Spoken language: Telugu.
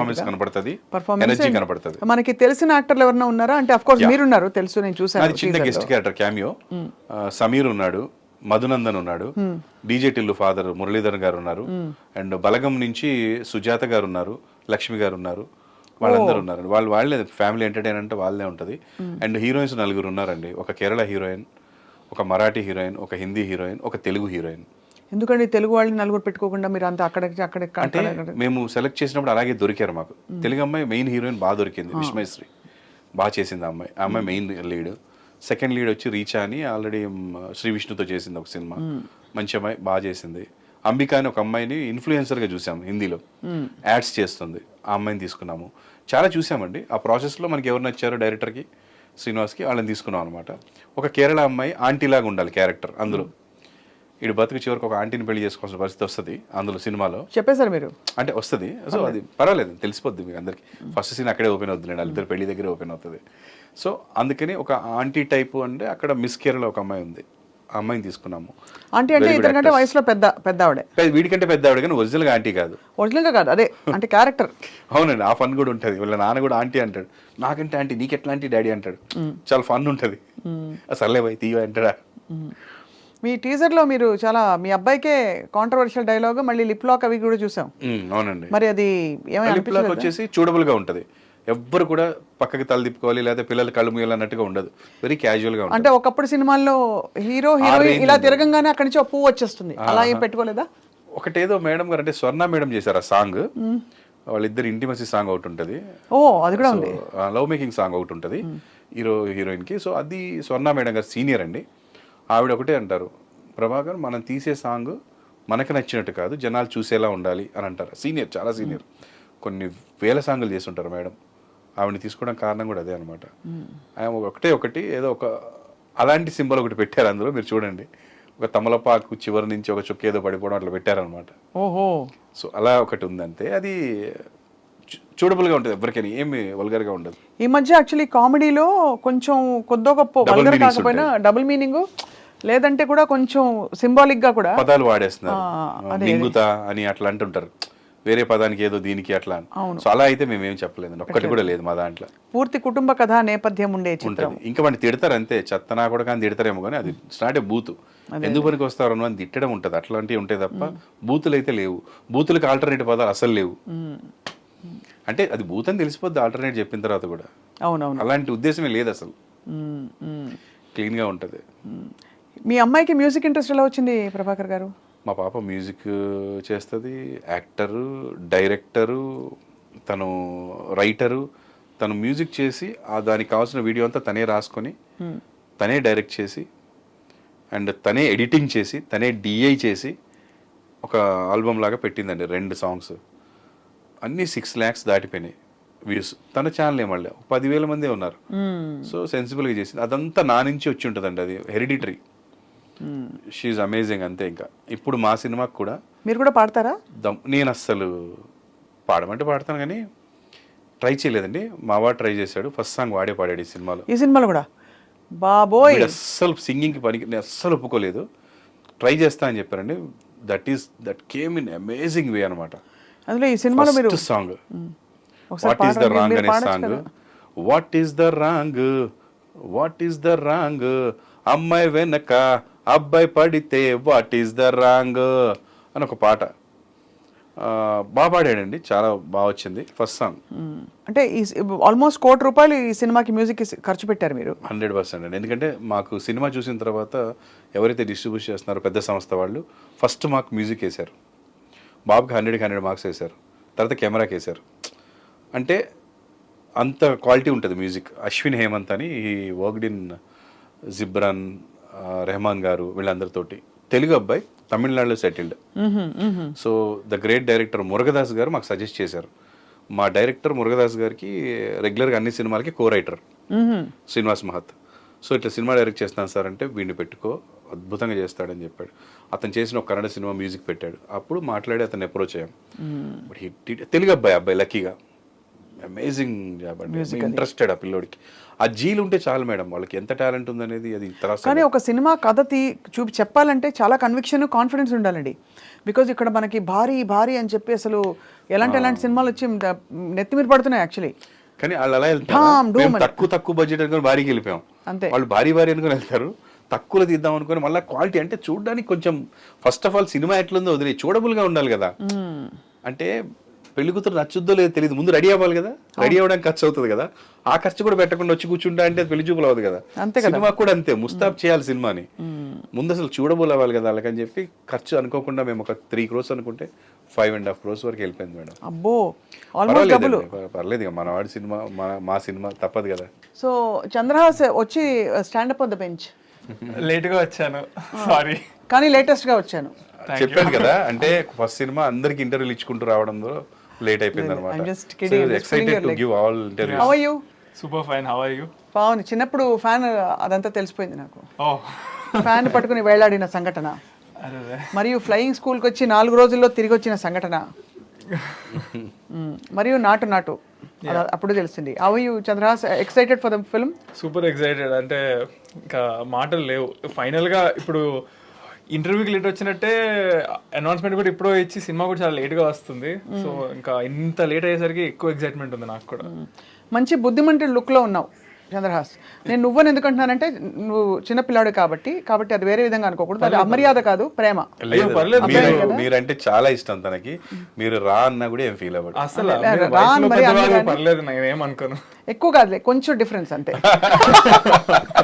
పర్ఫార్మెన్స్ కనబడుతుంది, పర్ఫార్మెన్స్ ఎనర్జీ కనబడుతుంది. మనకి తెలిసిన యాక్టర్లు ఎవరైనా ఉన్నారా అంటే అఫ్ కోర్స్ మీరున్నారు తెలుసు, నేను చూసాను. అది చిన్న గెస్ట్ క్యారెక్టర్ క్యామియో. సమీర్ ఉన్నాడు, మధునందన్ ఉన్నాడు, డీజే టిల్లు ఫాదర్ మురళీధర్ గారు ఉన్నారు, అండ్ బలగం నుంచి సుజాత గారు ఉన్నారు, లక్ష్మి గారు ఉన్నారు, వాళ్ళందరూ ఉన్నారు. వాళ్ళే ఫ్యామిలీ ఎంటర్టైన్ అంటే వాళ్ళే ఉంటుంది. అండ్ హీరోయిన్స్ 4 ఉన్నారండి. ఒక కేరళ హీరోయిన్, ఒక మరాఠీ హీరోయిన్, ఒక హిందీ హీరోయిన్, ఒక తెలుగు హీరోయిన్. ఎందుకండి తెలుగు వాళ్ళని 4 పెట్టుకోకుండా మీరు అంతా అక్కడ అంటే మేము సెలెక్ట్ చేసినప్పుడు అలాగే దొరికారు మాకు. తెలుగు అమ్మాయి మెయిన్ హీరోయిన్ బాగా దొరికింది, విస్మయశ్రీ బాగా చేసింది ఆ అమ్మాయి మెయిన్ లీడ్. సెకండ్ లీడ్ వచ్చి రీచా అని ఆల్రెడీ శ్రీ విష్ణుతో చేసింది ఒక సినిమా, మంచి అమ్మాయి బాగా చేసింది. అంబికా అని ఒక అమ్మాయిని ఇన్ఫ్లుయెన్సర్గా చూసాము, హిందీలో యాడ్స్ చేస్తుంది, ఆ అమ్మాయిని తీసుకున్నాము. చాలా చూసామండి. ఆ ప్రాసెస్లో మనకి ఎవరు నచ్చారో డైరెక్టర్కి శ్రీనివాస్కి వాళ్ళని తీసుకున్నాం అనమాట. ఒక కేరళ అమ్మాయి ఆంటీలాగా ఉండాలి క్యారెక్టర్ అందులో. ఇటు బతుకు చివరికి ఒక ఆంటీని పెళ్లి చేసుకోవాల్సిన పరిస్థితి వస్తుంది అందులో సినిమాలో. చెప్పేశారు మీరు అంటే వస్తుంది. సో అది పర్వాలేదు, తెలిసిపోద్ది మీకు అందరికి. ఫస్ట్ సీన్ అక్కడే ఓపెన్ అవుతుంది, వాళ్ళిద్దరు పెళ్లి దగ్గరే ఓపెన్ అవుతుంది. సో అందుకని ఒక ఆంటీ టైపు అంటే అక్కడ మిస్ కేరళ ఒక అమ్మాయి ఉంది, ఆ అమ్మాయిని తీసుకున్నాము. ఆంటీ అంటే ఇతనికంటే వయసులో పెద్ద ఆవిడే, వీడికంటే పెద్ద ఆవిడ, కానీ ఒరిజినల్గా ఆంటీ కాదు. ఒరిజినల్గా కాదు, అదే అంటే క్యారెక్టర్. అవునండి, ఆ ఫన్ కూడా ఉంటుంది. వీళ్ళ నాన్న కూడా ఆంటీ అంటాడు, నాకంటే ఆంటీ, నీకు ఎట్లా ఆంటీ డాడీ అంటాడు. చాలా ఫన్ ఉంటుంది. సర్లే పోయి తీయ అంటాడా. మీ టీజర్లో మీరు చాలా మీ అబ్బాయికే కాంట్రవర్షియల్ డైలాగ్, మళ్ళీ లిప్ లాక్ అవి కూడా చూసాం. అవునండి. మరి అది ఏమైనా లిప్ లాక్ వచ్చేసి చూడబుల్ గా ఉంటది. ఎవ్వరు కూడా పక్కకి తల తిప్పుకోవాలి లేదా పిల్లలు కళ్ళు మూయాలి అన్నట్టుగా ఉండదు, వెరీ క్యాజువల్ గా ఉంటుంది. అంటే ఒకప్పుడు సినిమాల్లో హీరోయిన్ ఇలా తిరగంగానే అక్కడి నుంచి పువ్వు వచ్చేస్తుంది, అలా ఏం పెట్టుకోలేదా? ఒకటేదో మేడం గారు అంటే స్వర్ణ మేడం చేశారు ఆ సాంగ్, వాళ్ళిద్దరు ఇంటిమసీ సాంగ్ ఒకటి ఉంటుంది. ఓ అది కూడా ఉంది. లవ్ మేకింగ్ సాంగ్ ఒకటి ఉంటుంది హీరోయిన్ కి. సో అది స్వర్ణ మేడం గారు సీనియర్ అండి. ఆవిడ ఒకటే అంటారు, ప్రభాకర్ మనం తీసే సాంగ్ మనకు నచ్చినట్టు కాదు, జనాలు చూసేలా ఉండాలి అని అంటారు. సీనియర్, చాలా సీనియర్, కొన్ని వేల సాంగులు చేస్తుంటారు మేడం. ఆవిడని తీసుకోవడం కారణం కూడా అదే అనమాట. ఆయన ఒకటి ఏదో ఒక అలాంటి సింబల్ ఒకటి పెట్టారు అందులో, మీరు చూడండి. ఒక తమలపాకు చివరి నుంచి ఒక చుక్క ఏదో పడిపోవడం అట్లా పెట్టారనమాట. ఓహో. సో అలా ఒకటి ఉందంతే. అది చూడబుల్గా ఉంటుంది, ఎవరికైనా ఏమి వల్గర్గా ఉండదు. ఈ మధ్య యాక్చువల్లీ కామెడీలో కొంచెం కొద్దో గొప్ప వల్గర్ కాకపోయినా డబుల్ మీనింగ్, లేదంటే కూడా కొంచెం సింబాలిక్ గా కూడా పదాలు వాడేస్తున్నారు. మింగుతా అని అట్లా అంటుంటారు, వేరే పదానికి ఏదో దీనికి అట్లా. సో అలా అయితే మేమేం చెప్పలేదు, ఒక్కటి కూడా లేదు మా దాంట్లో. పూర్తి కుటుంబ కథ నేపథ్యం ఉండే చిత్రం. ఇంకా వాడిని తిడతారు అంతే, చెత్తనా కూడా కానీ తిడతారేమో, కానీ అది స్టార్ట్ బూతు ఎందుకు పనికి వస్తారు అని తిట్టడం ఉంటుంది, అట్లాంటివి ఉంటాయి తప్ప బూతులు అయితే లేవు. బూతులకు ఆల్టర్నేటివ్ పదాలు అసలు లేవు. అంటే అది బూత్ అని తెలిసిపోద్ది ఆల్టర్నేట్ చెప్పిన తర్వాత కూడా. అవునవును, అలాంటి ఉద్దేశమే లేదు అసలు, క్లీన్ గా ఉంటది. మీ అమ్మాయికి మ్యూజిక్ ఇంట్రెస్ట్ ఎలా వచ్చింది ప్రభాకర్ గారు? మా పాప మ్యూజిక్ చేస్తుంది, యాక్టరు, డైరెక్టరు, తను రైటరు. తను మ్యూజిక్ చేసి దానికి కావాల్సిన వీడియో అంతా తనే రాసుకొని తనే డైరెక్ట్ చేసి అండ్ తనే ఎడిటింగ్ చేసి తనే డిఐ చేసి ఒక ఆల్బమ్ లాగా పెట్టిందండి. 2 సాంగ్స్ అన్నీ 6 lakhs దాటిపోయినాయి వ్యూస్. తన ఛానల్ మళ్ళీ 10,000 మందే ఉన్నారు. సో సెన్సిబుల్గా చేసింది. అదంతా నా నుంచి వచ్చి ఉంటుందండి, అది హెరిడిటరీ. షీఈ్ అమేజింగ్ అంతే. ఇంకా ఇప్పుడు మా సినిమాకి కూడా. మీరు కూడా పాడతారా? నేను అస్సలు పాడమంటే పాడతాను కానీ ట్రై చేయలేదండి. మా వాడు ట్రై చేశాడు, ఫస్ట్ సాంగ్ వాడే పాడాడు ఈ సినిమాలో కూడా. బాబోయ్, అస్సలు సింగింగ్కి పనికి నేను అస్సలు ఒప్పుకోలేదు. ట్రై చేస్తా అని చెప్పారండి. That came in amazing way అనమాట. అందులో ఈ సినిమాలో మీరు song what is the wrong అనే song. What is the wrong, what is the wrong, అమ్మాయి వెనక అబ్బాయి పడితే వాట్ ఈస్ ద రాంగ్ అని ఒక పాట బాగా పాడాడండి, చాలా బాగా వచ్చింది ఫస్ట్ సాంగ్. అంటే ఆల్మోస్ట్ ₹1 కోటి ఈ సినిమాకి మ్యూజిక్ ఖర్చు పెట్టారు మీరు. 100% అండి. ఎందుకంటే మాకు సినిమా చూసిన తర్వాత ఎవరైతే డిస్ట్రిబ్యూట్ చేస్తున్నారో పెద్ద సంస్థ వాళ్ళు ఫస్ట్ మాకు మ్యూజిక్ వేశారు. బాబుకి 100కి 100 మార్క్స్ వేశారు, తర్వాత కెమెరాకి వేశారు. అంటే అంత క్వాలిటీ ఉంటుంది మ్యూజిక్. అశ్విన్ హేమంత్ అని ఈ వర్క్డ్ ఇన్ జిబ్రాన్, రెహమాన్ గారు, వీళ్ళందరితోటి. తెలుగు అబ్బాయి, తమిళనాడులో settled. So the great director Murugadoss గారు మాకు సజెస్ట్ చేశారు. మా డైరెక్టర్ మురుగదాస్ గారికి రెగ్యులర్గా అన్ని సినిమాలకి కో రైటర్ శ్రీనివాస్ మహత్. సో ఇట్లా సినిమా డైరెక్ట్ చేస్తాను సార్ అంటే, వీడిని పెట్టుకో అద్భుతంగా చేస్తాడని చెప్పాడు. అతను చేసిన ఒక కన్నడ సినిమా మ్యూజిక్ పెట్టాడు. అప్పుడు మాట్లాడి అతను అప్రోచ్ అయ్యాం. తెలుగు అబ్బాయి లక్కీగా అమేజింగ్ జాబ్ అండి, ఇంట్రెస్టెడ్ ఆ పిల్లోడికి. ఆ జీలు ఉంటే చాలు మేడం, వాళ్ళకి ఎంత టాలెంట్ ఉందనేది అది తర్వాత. కానీ ఒక సినిమా కథ చూపి చెప్పాలంటే చాలా కన్విక్షన్ కాన్ఫిడెన్స్ ఉండాలండి. బికాజ్ ఇక్కడ మనకి భారీ భారీ అని చెప్పి అసలు ఎలాంటి సినిమాలు వచ్చి నెత్తి మీద పడుతున్నాయి యాక్చువల్లీ. కానీ వాళ్ళు అలా వెళ్తారు, తక్కువ బడ్జెట్ అనుకుని భారీకి వెళ్ళిపోయాం, అంతే. వాళ్ళు భారీ అనుకుని వెళ్తారు, తక్కువలో తీద్దాం అనుకుని మళ్ళీ క్వాలిటీ అంటే చూడడానికి కొంచెం ఫస్ట్ ఆఫ్ ఆల్ సినిమా ఎట్లుందో వదిలే చూడబుల్ గా ఉండాలి కదా. అంటే పెళ్లి కూతురు నచ్చుద్దో లేదో తెలియదు, ముందు రెడీ అవ్వాలి కదా, రెడీ అవ్వడానికి ఖర్చు అవుతుంది కదా, ఆ ఖర్చు కూడా పెట్టకుండా వచ్చి కూర్చుంటా అంటే పెళ్లి చూపులు అవ్వదు కదా. సినిమా కూడా అంతే, ముస్తాబ్ చేయాలి సినిమాని, ముందు అసలు చూడబుల్ అవ్వాలి కదా. అలాగని చెప్పి ఖర్చు అనుకోకుండా మేము ఒక 3 crores అనుకుంటే 5.5 crores వరకు వెళ్ళిపోయింది మేడం. అబ్బో, పర్లేదు ఇక మనవాడి సినిమా, మా సినిమా తప్పదు కదా. సో చంద్రహాస్ వచ్చి స్టాండప్ ఆన్ ద బెంచ్ లేట్గా వచ్చాను, సారీ. కానీ లేటెస్ట్ గా వచ్చాను. చెప్పాను కదా, అంటే ఫస్ట్ సినిమా అందరికి ఇంటర్వ్యూలు ఇచ్చుకుంటూ రావడంలో లేట్ అయిపోయింది అనమాట. Excited to give all interviews. How are you? Super fine, how are you? Pavani చిన్నప్పుడు ఫ్యాన్, అదంతా తెలిసిపోయింది నాకు. ఓ, ఫ్యాన్ పట్టుకుని వేలాడిన సంఘటన, అదే. మరియు ఫ్లయింగ్ స్కూల్కి వచ్చి 4 రోజుల్లో తిరిగి వచ్చిన సంఘటన, మరియు నాటు అప్పుడు తెలిసింది. How you Chandrahas, excited for the film? Super excited, అంటే ఇంకా మాటలు లేవు. ఫైనల్గా ఇప్పుడు ఇంటర్వ్యూకి లేట్ వచ్చినట్టే అనౌన్స్మెంట్ కూడా ఇప్పుడు ఇచ్చి సినిమా కూడా చాలా లేట్గా వస్తుంది. సో ఇంకా ఇంత లేట్ అయ్యేసరికి ఎక్కువ ఎక్సైట్మెంట్ ఉంది నాకు కూడా. మంచి బుద్ధిమంటి లుక్లో ఉన్నావు చంద్రహాస్. నేను నువ్వని ఎందుకంటున్నానంటే నువ్వు చిన్నపిల్లాడు కాబట్టి అది వేరే విధంగా అనుకోకూడదు, అది అమర్యాద కాదు, ప్రేమ. మీరంటే చాలా ఇష్టం తనకి, మీరు రా అన్నా కూడా ఏం ఫీల్ అవ్వదు అసలు. పర్లేదు, నేను ఏమనుకోను. ఎక్కువ కాదులే, కొంచెం డిఫరెన్స్ అంతే.